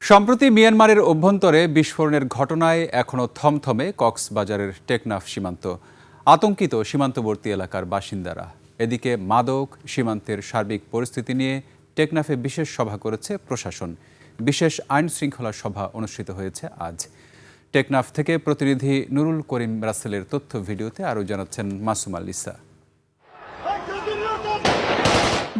সম্প্রতি মিয়ানমারের অভ্যন্তরে বিস্ফোরণের ঘটনায় এখনও থমথমে কক্সবাজারের টেকনাফ সীমান্ত। আতঙ্কিত সীমান্তবর্তী এলাকার বাসিন্দারা। এদিকে মাদক সীমান্তের সার্বিক পরিস্থিতি নিয়ে টেকনাফে বিশেষ সভা করেছে প্রশাসন। বিশেষ আইন শৃঙ্খলা সভা অনুষ্ঠিত হয়েছে আজ। টেকনাফ থেকে প্রতিনিধি নুরুল করিম রাসেলের তথ্য ভিডিওতে আরও জানাচ্ছেন মাসুমা লিসা।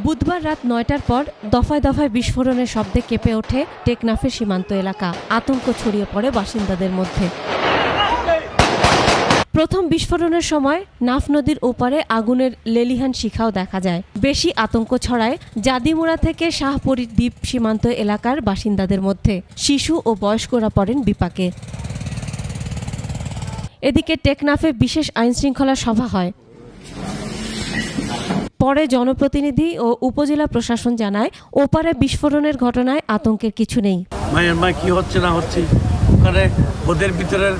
বুধবার রাত ৯টার পর দফায় দফায় বিস্ফোরণের শব্দে কেঁপে ওঠে টেকনাফের সীমান্ত এলাকা। আতঙ্ক ছড়িয়ে পড়ে বাসিন্দাদের মধ্যে। প্রথম বিস্ফোরণের সময় নাফ নদীর ওপারে আগুনের লেলিহান শিখাও দেখা যায়। বেশি আতঙ্ক ছড়ায় জাদিমুড়া থেকে শাহপরীর দ্বীপ সীমান্ত এলাকার বাসিন্দাদের মধ্যে। শিশু ও বয়স্করা পড়েন বিপাকে। এদিকে টেকনাফে বিশেষ আইনশৃঙ্খলা সভা হয়। পরে জনপ্রতিনিধি ও উপজেলা প্রশাসন জানায়, ওপারে বিস্ফোরণের ঘটনায় আতঙ্কের কিছু নেই। মায়ানমার কি হচ্ছে না হচ্ছে ওখানে ওদের ভিতরের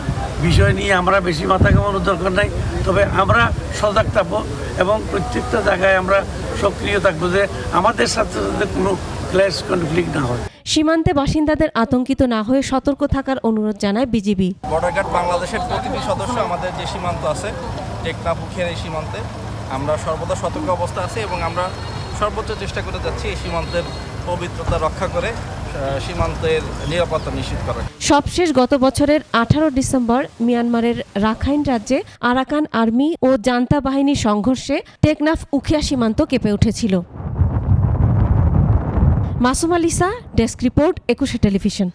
বিষয় নিয়ে আমরা বেশি মাথা কামানোর দরকার নাই। তবে আমরা সজাগ থাকবো এবং প্রত্যেকটা জায়গায় আমরা সক্রিয় থাকবো যে আমাদের সাথে সাথে কোনো ক্ল্যাশ কনফ্লিক্ট না হয়। সীমান্তে বাসিন্দাদের আতঙ্কিত না হয়ে সতর্ক থাকার অনুরোধ জানায় বিজিবি। বর্ডার গার্ড বাংলাদেশের প্রতিটি সদস্য আমাদের যে সীমান্ত আছে টেকনাফ উখিয়ার এই সীমান্তে আমরা সর্বদা সতর্ক অবস্থা আছি এবং আমরা সর্বোচ্চ চেষ্টা করে যাচ্ছি এই সীমান্তের পবিত্রতা রক্ষা করে সীমান্তের নিরাপত্তা নিশ্চিত করা। সবশেষ গত বছরের 18 ডিসেম্বর মিয়ানমারের রাখাইন রাজ্যে আরাকান আর্মি ও জান্তা বাহিনীর সংঘর্ষে টেকনাফ উখিয়া সীমান্ত কেঁপে উঠেছিল। Masuma Lisa, desk report, 21 television.